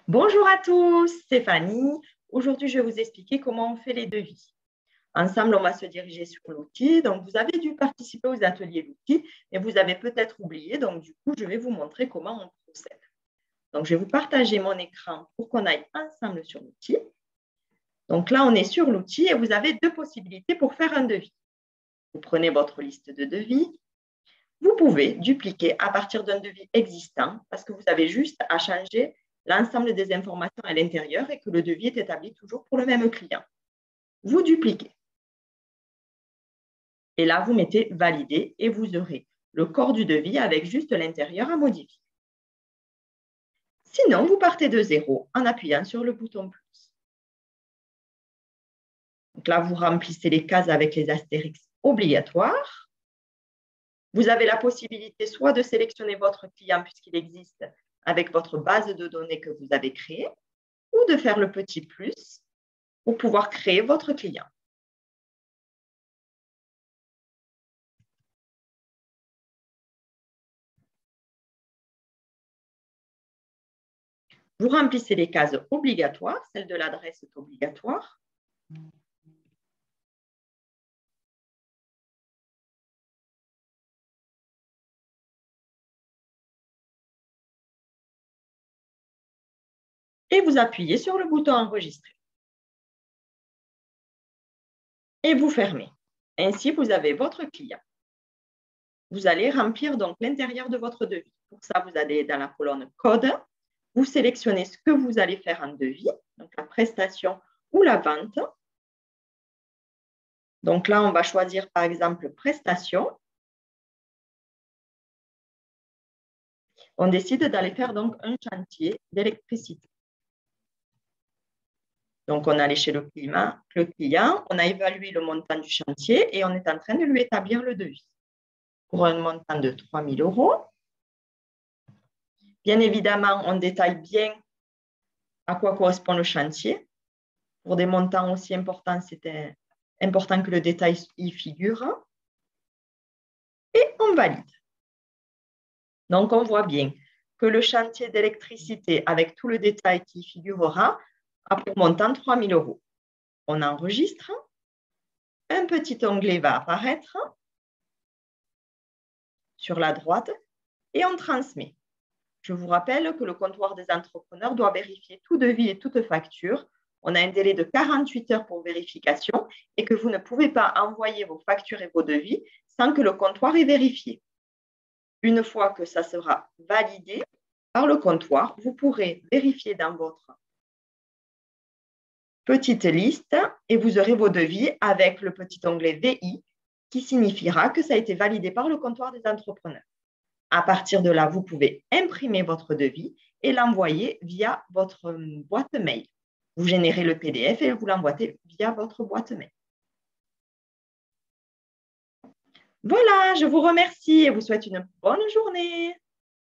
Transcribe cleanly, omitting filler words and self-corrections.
Bonjour à tous, c'est Fanny. Aujourd'hui, je vais vous expliquer comment on fait les devis. Ensemble, on va se diriger sur l'outil. Donc, vous avez dû participer aux ateliers d'outils, mais vous avez peut-être oublié. Donc, du coup, je vais vous montrer comment on procède. Donc, je vais vous partager mon écran pour qu'on aille ensemble sur l'outil. Donc là, on est sur l'outil et vous avez deux possibilités pour faire un devis. Vous prenez votre liste de devis. Vous pouvez dupliquer à partir d'un devis existant parce que vous avez juste à changer l'ensemble des informations à l'intérieur et que le devis est établi toujours pour le même client. Vous dupliquez. Et là, vous mettez valider et vous aurez le corps du devis avec juste l'intérieur à modifier. Sinon, vous partez de zéro en appuyant sur le bouton plus. Donc là, vous remplissez les cases avec les astérix obligatoires. Vous avez la possibilité soit de sélectionner votre client puisqu'il existe avec votre base de données que vous avez créée, ou de faire le petit plus pour pouvoir créer votre client. Vous remplissez les cases obligatoires, celle de l'adresse est obligatoire. Et vous appuyez sur le bouton enregistrer. Et vous fermez. Ainsi, vous avez votre client. Vous allez remplir donc l'intérieur de votre devis. Pour ça, vous allez dans la colonne code, vous sélectionnez ce que vous allez faire en devis, donc la prestation ou la vente. Donc là, on va choisir par exemple prestation. On décide d'aller faire donc un chantier d'électricité. Donc, on est allé chez le client, on a évalué le montant du chantier et on est en train de lui établir le devis pour un montant de 3 000 €. Bien évidemment, on détaille bien à quoi correspond le chantier. Pour des montants aussi importants, c'était important que le détail y figure. Et on valide. Donc, on voit bien que le chantier d'électricité, avec tout le détail qui y figurera, a pour montant 3 000 €. On enregistre. Un petit onglet va apparaître sur la droite et on transmet. Je vous rappelle que le comptoir des entrepreneurs doit vérifier tout devis et toute facture. On a un délai de 48 heures pour vérification et que vous ne pouvez pas envoyer vos factures et vos devis sans que le comptoir ait vérifié. Une fois que ça sera validé par le comptoir, vous pourrez vérifier dans votre petite liste et vous aurez vos devis avec le petit onglet VI qui signifiera que ça a été validé par le comptoir des entrepreneurs. À partir de là, vous pouvez imprimer votre devis et l'envoyer via votre boîte mail. Vous générez le PDF et vous l'envoyez via votre boîte mail. Voilà, je vous remercie et vous souhaite une bonne journée.